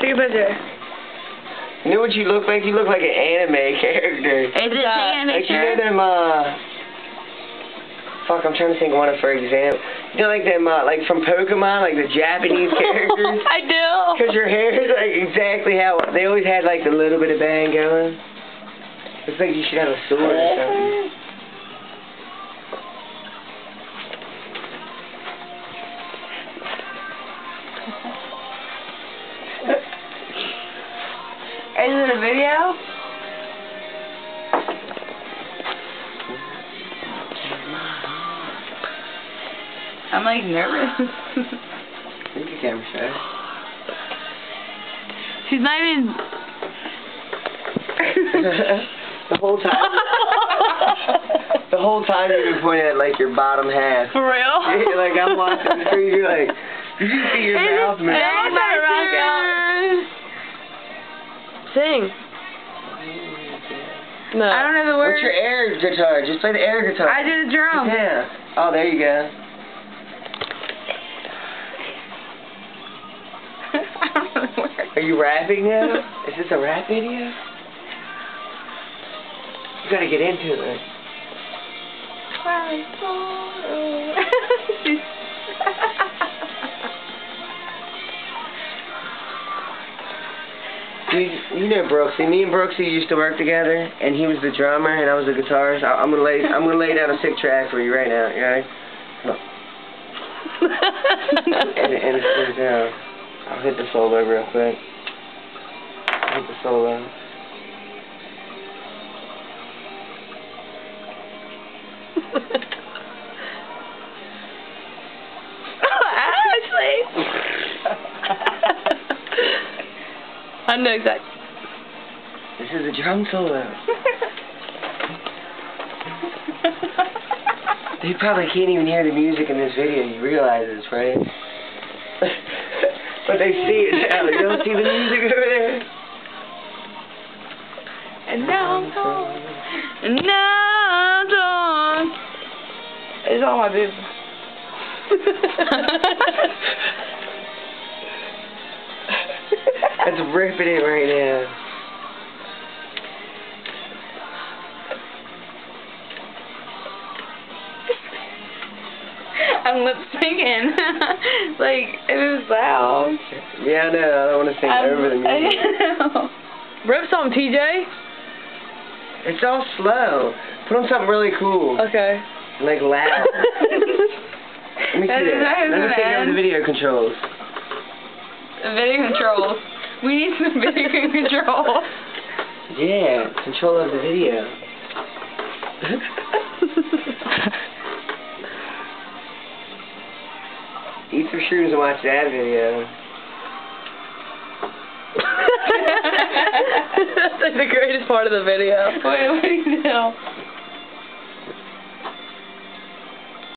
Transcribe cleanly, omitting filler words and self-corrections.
Take a picture. You know what you look like? You look like an anime character. Is it taking a Like, you know picture? them, fuck, I'm trying to think of one for example. You know, like them, like from Pokemon, like the Japanese characters? I do. Because your hair is like exactly how, they always had like the little bit of bang going. Looks like you should have a sword or something. Is it a video? I'm like nervous. I think your camera shy. She's not even. The whole time. The whole time you've been pointing at like your bottom half. For real? You're like, I'm watching the screen, you're like, did you see your mouth move? Sing. No. I don't know the words. What's your air guitar? Just play the air guitar. I do the drum. Yeah. Oh, there you go. I don't know the words. Are you rapping now? Is this a rap video? You gotta get into it. You know Brooksy. Me and Brooksy used to work together, and he was the drummer, and I was the guitarist. I'm gonna lay down a sick track for you right now. You ready? Come on. and it's goes down. I'll hit the solo real quick. Hit the solo. Ashley. I know exactly. This is a drum solo. They probably can't even hear the music in this video. You realize this, right? But they see it now. You don't see the music over there? And now I'm gone. And now I'm gone. It's all my business. That's ripping it right now. I'm lip syncing. Like, it was loud. Yeah, I know. I don't want to sing over the music. Rip something, TJ. It's all slow. Put on something really cool. Okay. Like loud. Let me see that. Let me take over the video controls. Video controls. We need some video controls. Yeah, control of the video. Eat some shrooms and watch that video. That's like the greatest part of the video. Wait, what do you know?